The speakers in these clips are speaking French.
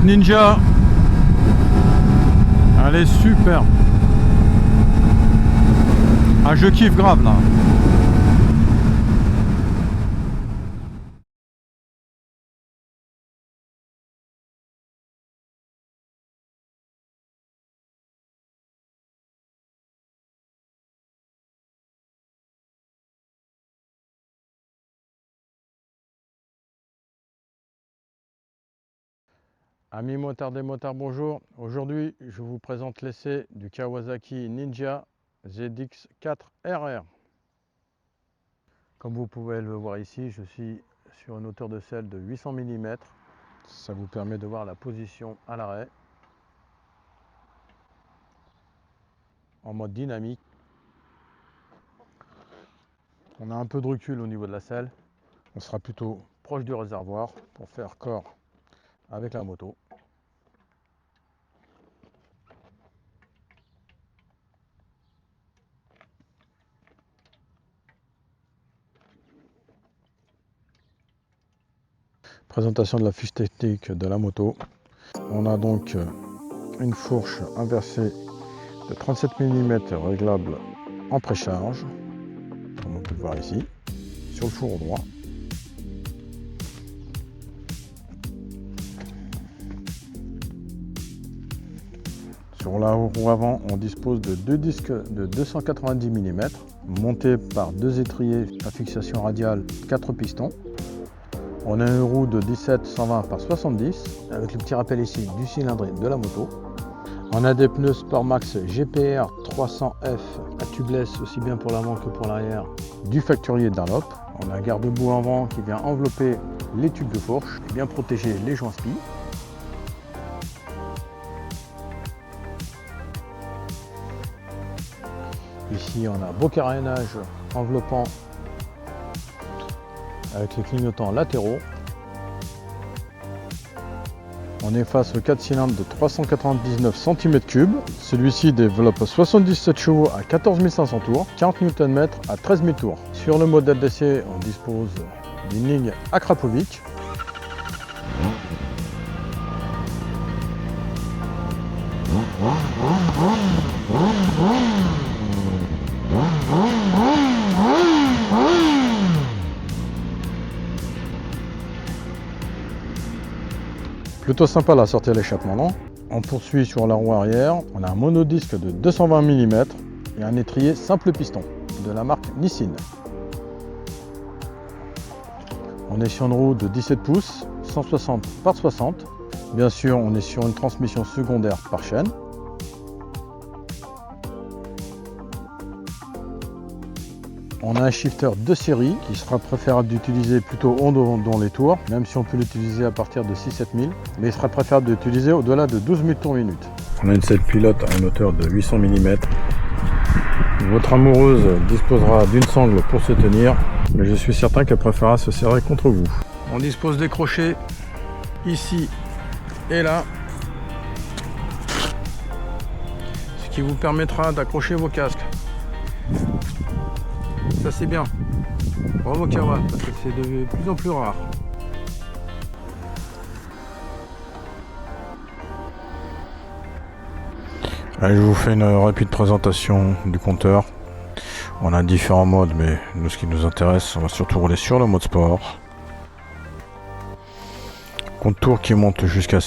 Ninja, elle est super. Ah, je kiffe grave là. Amis motards des motards, bonjour. Aujourd'hui, je vous présente l'essai du Kawasaki Ninja ZX4RR. Comme vous pouvez le voir ici, je suis sur une hauteur de selle de 800 mm. Ça vous permet de voir la position à l'arrêt en mode dynamique. On a un peu de recul au niveau de la selle. On sera plutôt proche du réservoir pour faire corps avec la moto. Présentation de la fiche technique de la moto. On a donc une fourche inversée de 37 mm réglable en précharge, comme on peut le voir ici, sur le four droit. Sur la roue avant, on dispose de deux disques de 290 mm, montés par deux étriers à fixation radiale 4 pistons. On a une roue de 17-120 par 70, avec le petit rappel ici du cylindré de la moto. On a des pneus Sportmax GPR 300F à tubeless, aussi bien pour l'avant que pour l'arrière, du facturier Dunlop. On a un garde-boue avant qui vient envelopper les tubes de fourche et bien protéger les joints spi. Ici, on a beau carénage enveloppant avec les clignotants latéraux. On est face au 4 cylindres de 399 cm3. Celui-ci développe 77 chevaux à 14 500 tours, 40 Nm à 13 000 tours. Sur le modèle d'essai, on dispose d'une ligne Akrapovic. Plutôt sympa la sortie à l'échappement, non? On poursuit sur la roue arrière. On a un monodisque de 220 mm et un étrier simple piston de la marque Nissin. On est sur une roue de 17 pouces, 160 par 60. Bien sûr, on est sur une transmission secondaire par chaîne. On a un shifter de série qui sera préférable d'utiliser plutôt haut dans les tours, même si on peut l'utiliser à partir de 6-7 000, mais il sera préférable d'utiliser au-delà de 12 000 tours minute. On a une selle pilote à une hauteur de 800 mm. Votre amoureuse disposera d'une sangle pour se tenir, mais je suis certain qu'elle préférera se serrer contre vous. On dispose des crochets ici et là, ce qui vous permettra d'accrocher vos casques. Ça c'est bien, bravo Kawa, parce que c'est de plus en plus rare. Allez, je vous fais une rapide présentation du compteur. On a différents modes, mais nous, ce qui nous intéresse, on va surtout rouler sur le mode sport. Compte tours qui monte jusqu'à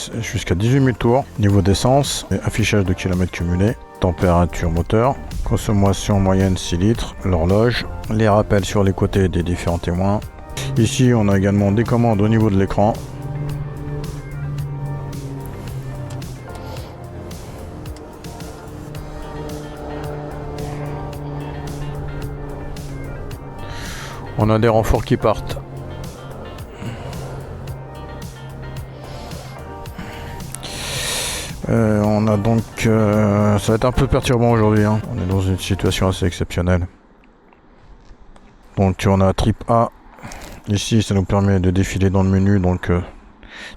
18 000 tours. Niveau d'essence, affichage de kilomètres cumulés, température moteur, consommation moyenne 6 litres, l'horloge, les rappels sur les côtés des différents témoins. Ici, on a également des commandes au niveau de l'écran. On a des renforts qui partent. On a donc... ça va être un peu perturbant aujourd'hui, hein. On est dans une situation assez exceptionnelle. Donc on a trip A. Ici, ça nous permet de défiler dans le menu. Donc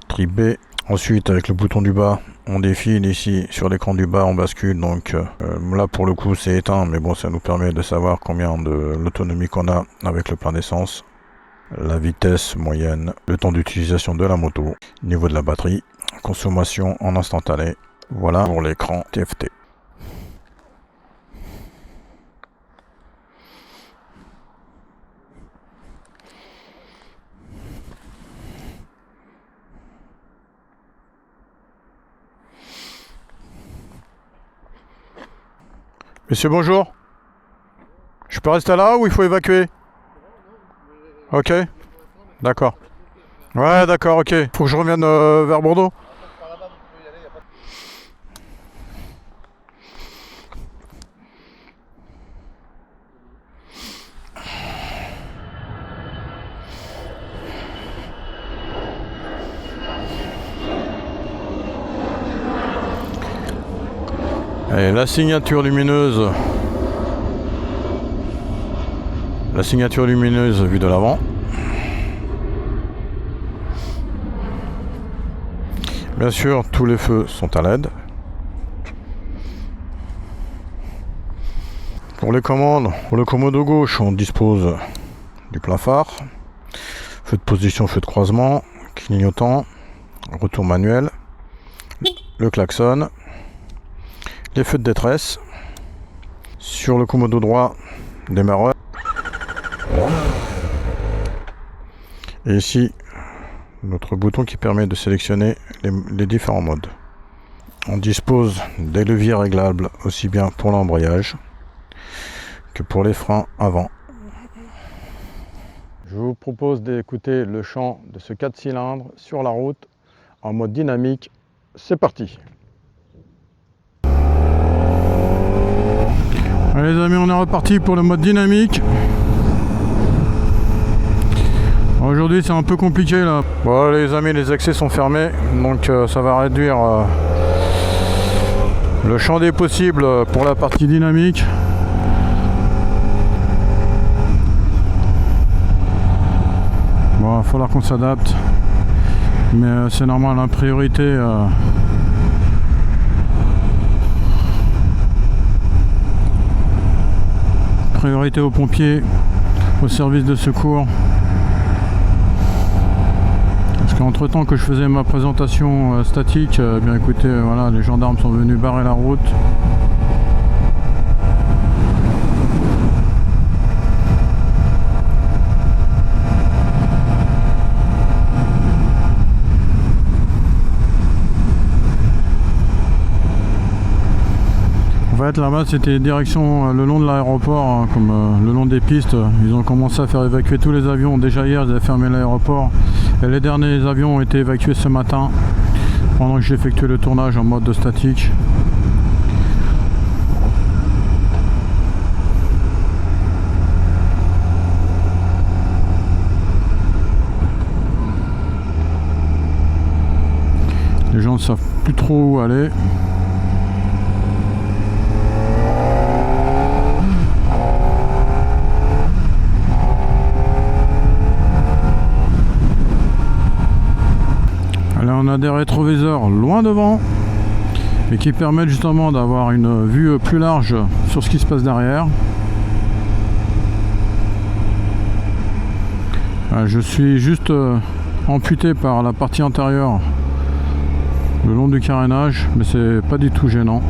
trip B. Ensuite, avec le bouton du bas, on défile. Ici, sur l'écran du bas, on bascule. Donc là, pour le coup, c'est éteint. Mais bon, ça nous permet de savoir combien de l'autonomie qu'on a avec le plein d'essence. La vitesse moyenne, le temps d'utilisation de la moto, niveau de la batterie. Consommation en instantané. Voilà pour l'écran TFT. Monsieur, bonjour. Je peux rester là ou il faut évacuer? Ok. D'accord. Ouais, d'accord, ok. Faut que je revienne vers Bordeaux. Et la signature lumineuse. La signature lumineuse vue de l'avant. Bien sûr, tous les feux sont à LED. Pour les commandes, pour le commodo gauche, on dispose du plein phare, feu de position, feu de croisement, clignotant, retour manuel, le klaxon, les feux de détresse. Sur le commodo droit, démarreur. Et ici, notre bouton qui permet de sélectionner les différents modes. On dispose des leviers réglables aussi bien pour l'embrayage que pour les freins avant. Je vous propose d'écouter le chant de ce 4 cylindres sur la route en mode dynamique. C'est parti! Allez les amis, on est reparti pour le mode dynamique. Aujourd'hui c'est un peu compliqué là. Bon les amis, les accès sont fermés, donc ça va réduire le champ des possibles pour la partie dynamique. Bon, il va falloir qu'on s'adapte, mais c'est normal, hein, priorité priorité aux pompiers, aux services de secours. Parce qu'entre temps que je faisais ma présentation statique, bien écoutez, voilà, les gendarmes sont venus barrer la route. En fait là-bas c'était direction le long de l'aéroport, hein, comme le long des pistes. Ils ont commencé à faire évacuer tous les avions. Déjà hier ils avaient fermé l'aéroport et les derniers avions ont été évacués ce matin pendant que j'ai effectué le tournage en mode statique. Les gens ne savent plus trop où aller. Là on a des rétroviseurs loin devant et qui permettent justement d'avoir une vue plus large sur ce qui se passe derrière. Je suis juste amputé par la partie antérieure le long du carénage, mais c'est pas du tout gênant.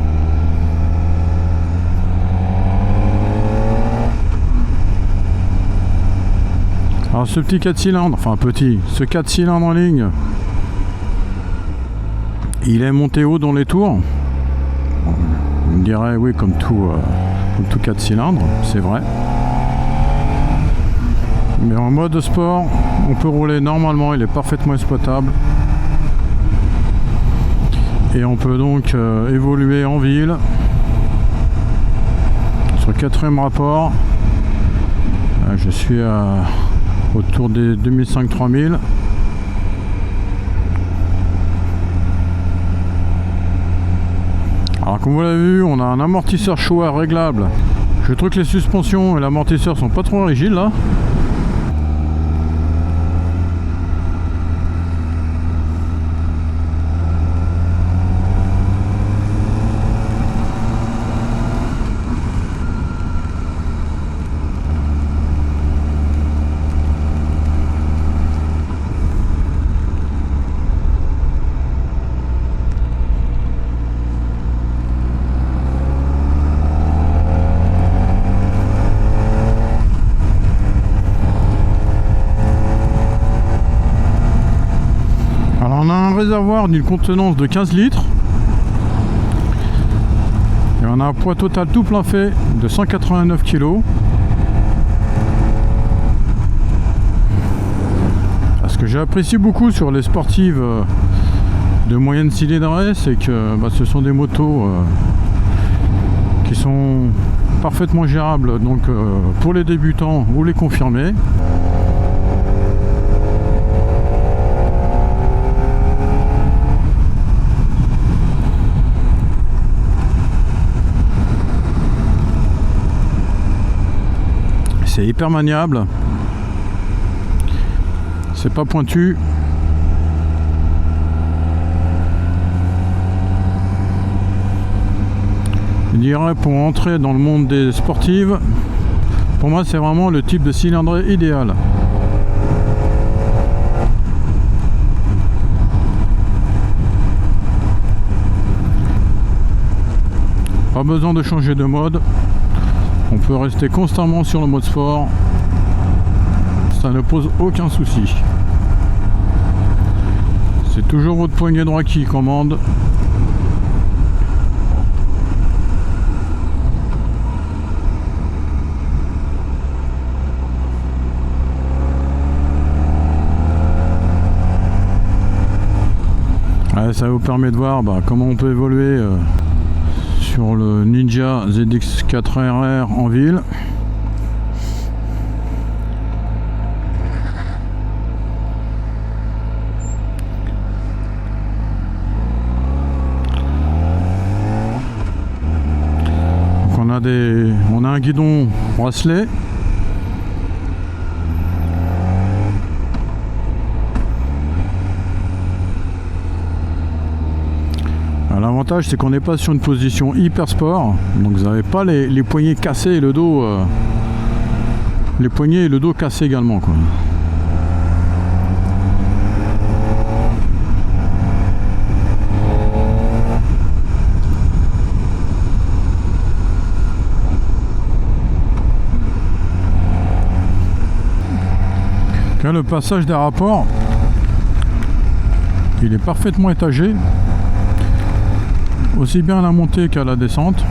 Alors ce petit 4 cylindres, enfin petit, ce 4 cylindres en ligne, il est monté haut dans les tours. On dirait oui, comme tout 4 cylindres, c'est vrai. Mais en mode sport, on peut rouler normalement, il est parfaitement exploitable. Et on peut donc évoluer en ville. Sur le 4e rapport, je suis autour des 2500-3000. Alors comme vous l'avez vu, on a un amortisseur Showa réglable. Je trouve que les suspensions et l'amortisseur sont pas trop rigides là. réservoir d'une contenance de 15 litres. Et on a un poids total tout plein fait de 189 kg. Ce que j'apprécie beaucoup sur les sportives de moyenne cilindraée, c'est que ce sont des motos qui sont parfaitement gérables, donc pour les débutants ou les confirmés. C'est hyper maniable. C'est pas pointu. Je dirais pour entrer dans le monde des sportives, pour moi c'est vraiment le type de cylindrée idéal. Pas besoin de changer de mode. On peut rester constamment sur le mode sport. Ça ne pose aucun souci. C'est toujours votre poignet droit qui commande. Ouais, ça vous permet de voir comment on peut évoluer sur le Ninja ZX4RR en ville. On a un guidon bracelet. L'avantage c'est qu'on n'est pas sur une position hyper sport, donc vous n'avez pas les poignets cassés et le dos les poignets et le dos cassés également quoi. Le passage des rapports, il est parfaitement étagé, aussi bien à la montée qu'à la descente.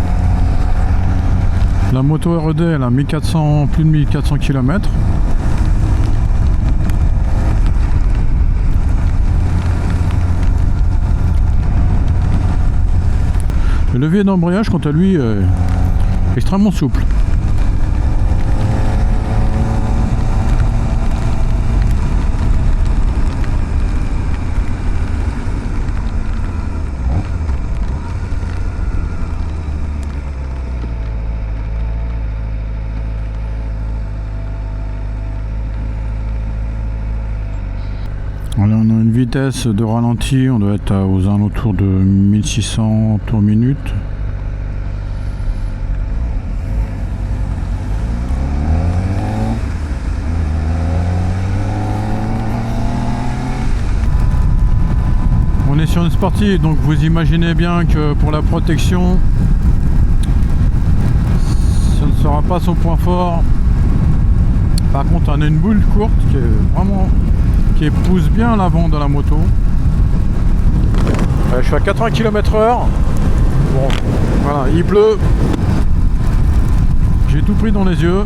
La moto R&D elle a plus de 1400 km. Le levier d'embrayage quant à lui est extrêmement souple. Là, on a une vitesse de ralenti, on doit être aux alentours de 1600 tours minute. On est sur une sportive, donc vous imaginez bien que pour la protection, ce ne sera pas son point fort. Par contre, on a une boule courte qui épouse bien l'avant de la moto. Je suis à 80 km/h. Bon, voilà, il pleut. J'ai tout pris dans les yeux.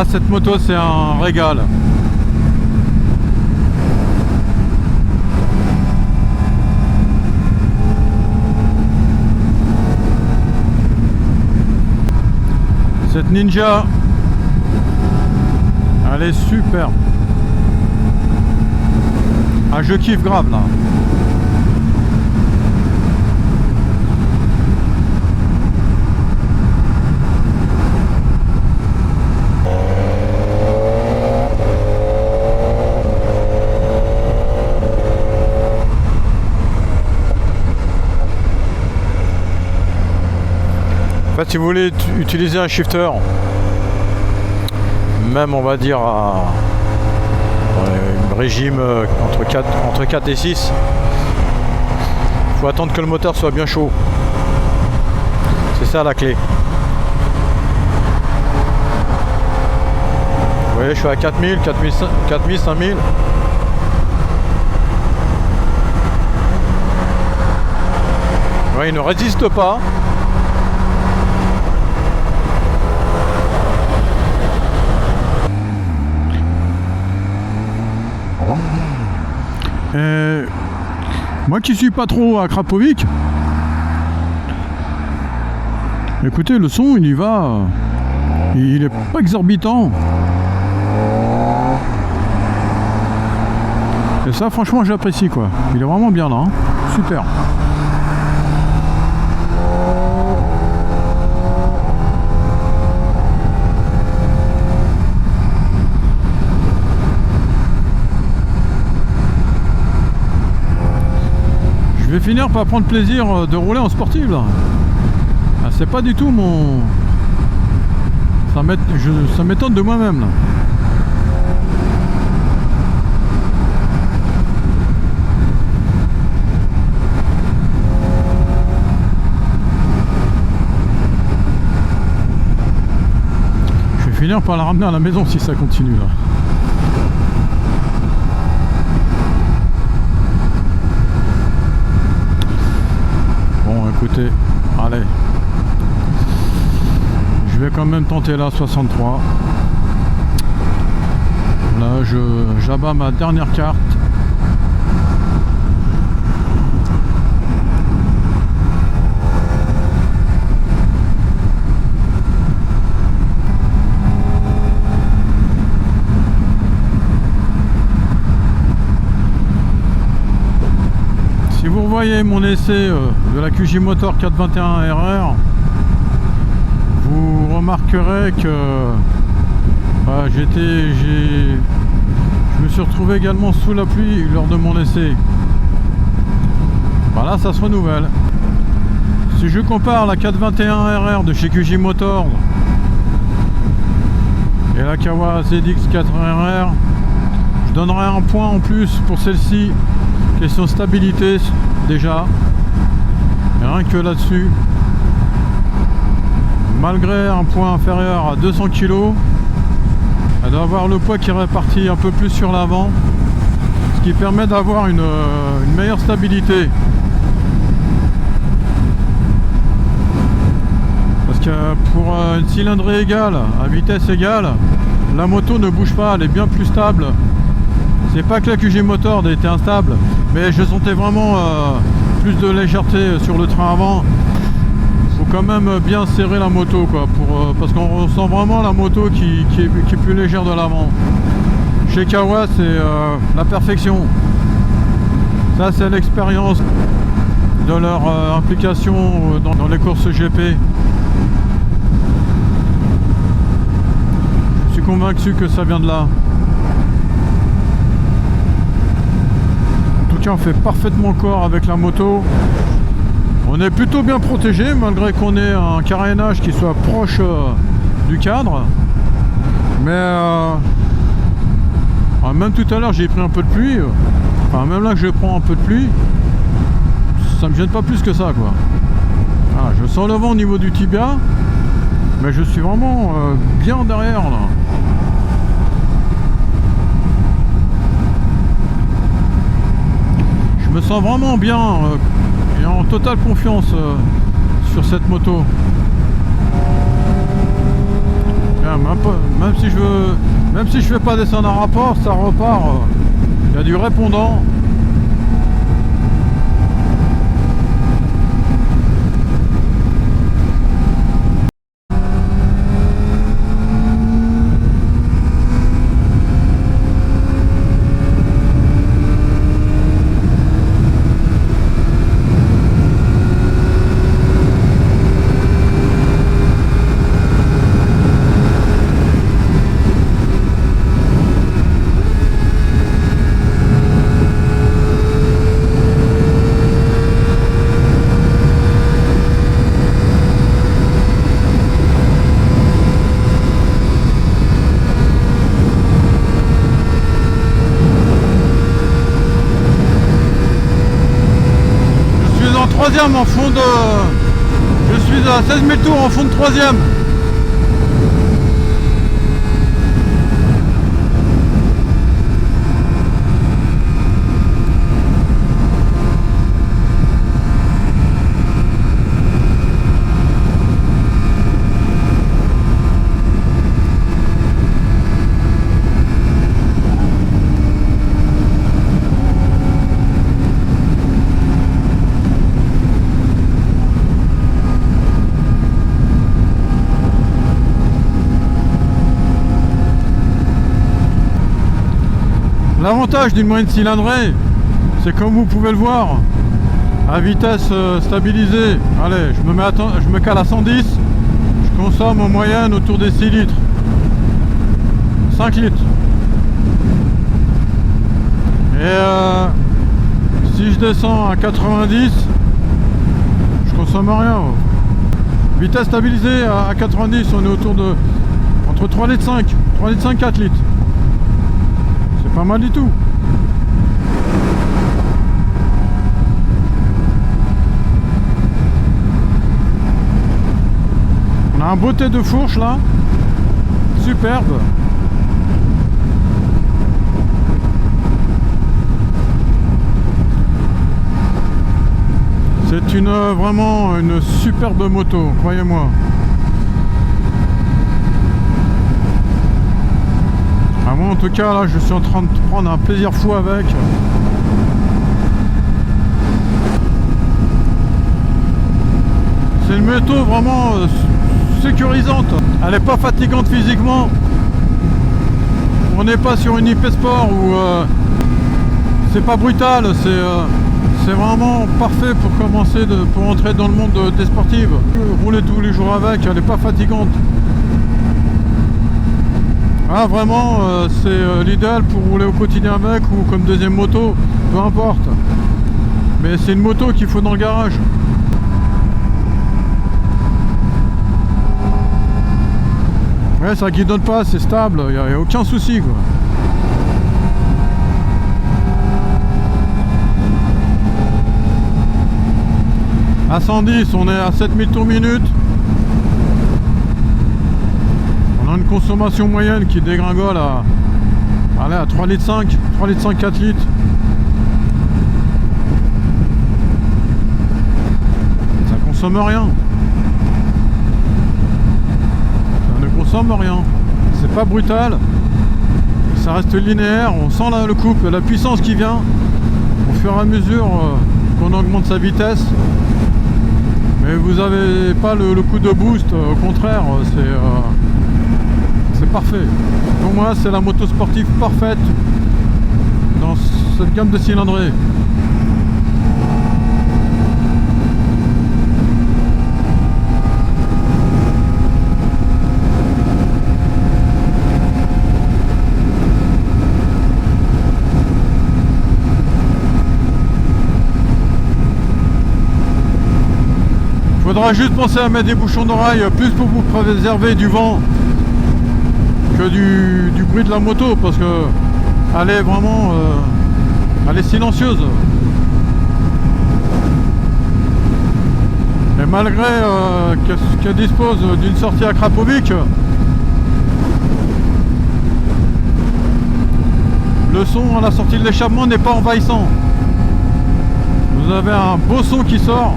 Ah, cette moto c'est un régal. Cette Ninja, elle est super. Ah, je kiffe grave là. En fait, si vous voulez utiliser un shifter, même on va dire à régime entre 4 et 6, il faut attendre que le moteur soit bien chaud. C'est ça la clé. Vous voyez, je suis à 4000, 4000, 5000. Ouais, il ne résiste pas. Moi qui suis pas trop à Krapovic, écoutez, le son il y va, il est pas exorbitant. Et ça franchement j'apprécie quoi, il est vraiment bien là, hein. Super. Je vais finir par prendre plaisir de rouler en sportive là. Ah, c'est pas du tout mon... Ça m'étonne de moi-même là. Je vais finir par la ramener à la maison si ça continue là. Écoutez, allez, je vais quand même tenter la 63. Là, j'abats ma dernière carte. Si vous voyez mon essai de la QJ Motor 421 RR, vous remarquerez que je me suis retrouvé également sous la pluie lors de mon essai. Voilà, ça se renouvelle. Si je compare la 421 RR de chez QJ Motor et la Kawa ZX4 RR, je donnerai un point en plus pour celle-ci. Question stabilité déjà, et rien que là-dessus, malgré un poids inférieur à 200 kg, elle doit avoir le poids qui est réparti un peu plus sur l'avant, ce qui permet d'avoir une meilleure stabilité. Parce que pour une cylindrée égale, à vitesse égale, la moto ne bouge pas, elle est bien plus stable. C'est pas que la QJ Motor était instable, mais je sentais vraiment plus de légèreté sur le train avant. Faut quand même bien serrer la moto quoi, parce qu'on ressent vraiment la moto qui est plus légère de l'avant. Chez Kawa c'est la perfection. Ça c'est l'expérience de leur implication dans les courses GP. Je suis convaincu que ça vient de là. On fait parfaitement corps avec la moto. On est plutôt bien protégé malgré qu'on ait un carénage qui soit proche du cadre. Mais même tout à l'heure j'ai pris un peu de pluie. Enfin même là que je prends un peu de pluie, ça me gêne pas plus que ça quoi. Voilà, je sens le vent au niveau du tibia, mais je suis vraiment bien derrière là. Je me sens vraiment bien et en totale confiance sur cette moto. Même si je fais pas descendre un rapport, ça repart. Il y a du répondant. Troisième en fond de... Je suis à 16 000 tours en fond de troisième. L'avantage d'une moyenne cylindrée, c'est comme vous pouvez le voir, à vitesse stabilisée, allez, je me cale à 110, je consomme en moyenne autour des 6 litres, 5 litres. Et si je descends à 90, je consomme rien. Vitesse stabilisée à 90, on est autour de entre 3 litres 5, 3 litres 5, 4 litres. Pas mal du tout. On a un beauté de fourche là, superbe. C'est vraiment une superbe moto, croyez-moi. Moi en tout cas là je suis en train de prendre un plaisir fou avec. C'est une moto vraiment sécurisante. Elle n'est pas fatigante physiquement. On n'est pas sur une IP Sport où c'est pas brutal, c'est vraiment parfait pour commencer, pour entrer dans le monde des sportives. Rouler tous les jours avec, elle n'est pas fatigante. Ah vraiment c'est l'idéal pour rouler au quotidien avec ou comme deuxième moto, peu importe. Mais c'est une moto qu'il faut dans le garage. Ouais, ça guidonne pas, c'est stable, il n'y a aucun souci quoi. À 110 on est à 7000 tours minute. On a une consommation moyenne qui dégringole à 3 litres 5, 3 litres 5, 4 litres. Ça consomme rien. Ça ne consomme rien. C'est pas brutal. Ça reste linéaire. On sent le couple, la puissance qui vient au fur et à mesure qu'on augmente sa vitesse. Mais vous n'avez pas le coup de boost. Au contraire, c'est parfait. Pour moi, c'est la moto sportive parfaite dans cette gamme de cylindrée. Il faudra juste penser à mettre des bouchons d'oreille, plus pour vous préserver du vent que du bruit de la moto, parce que elle est vraiment elle est silencieuse. Et malgré qu'elle dispose d'une sortie à Krapovic, le son à la sortie de l'échappement n'est pas envahissant. Vous avez un beau son qui sort.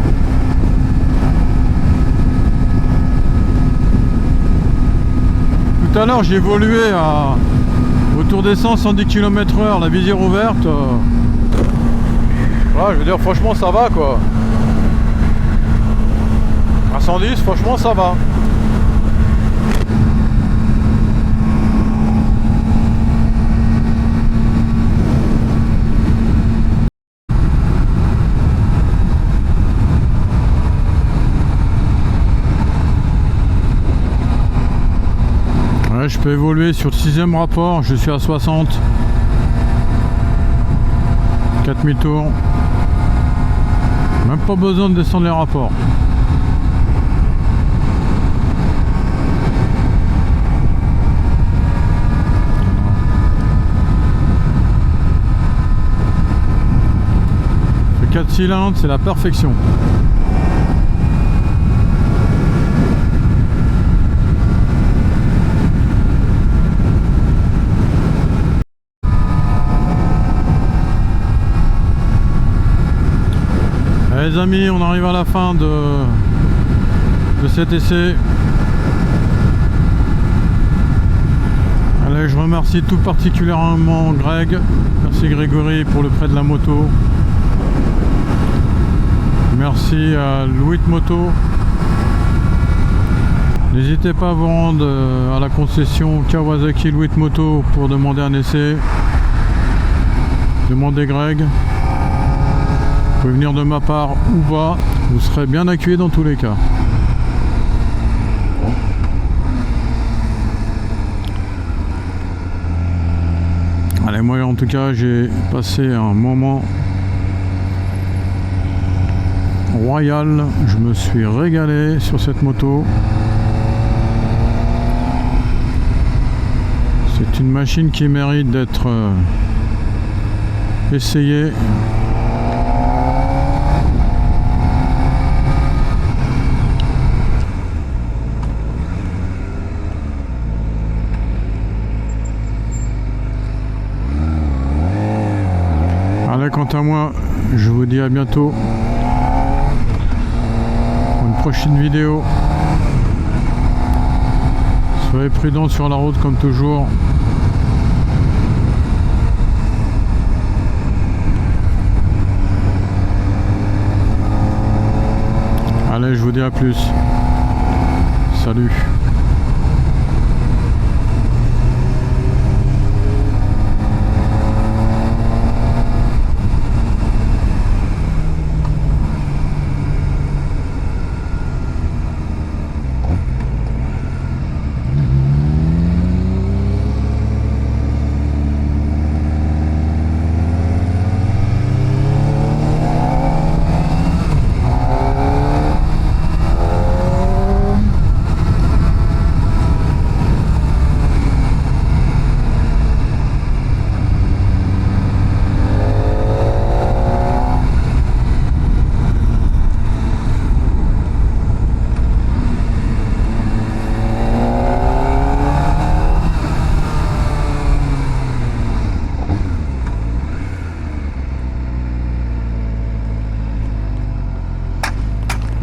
Tout à l'heure j'ai évolué à autour des 110 km/h, la visière ouverte. Voilà, je veux dire, franchement ça va quoi. À 110, franchement ça va. Ouais, je peux évoluer sur le 6e rapport, je suis à 60. 4000 tours. Même pas besoin de descendre les rapports. Le 4 cylindres, c'est la perfection. Les amis, on arrive à la fin de cet essai. Allez, je remercie tout particulièrement Greg. Merci Grégory pour le prêt de la moto. Merci à Louis Moto. N'hésitez pas à vous rendre à la concession Kawasaki Louis Moto pour demander un essai. Demandez Greg. Vous pouvez venir de ma part ou pas, vous serez bien accueillis dans tous les cas. Allez, moi en tout cas j'ai passé un moment royal, je me suis régalé sur cette moto. C'est une machine qui mérite d'être essayée. Quant à moi, je vous dis à bientôt pour une prochaine vidéo. Soyez prudents sur la route comme toujours. Allez, je vous dis à plus. Salut.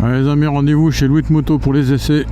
Allez les amis, rendez-vous chez Louis Moto pour les essais.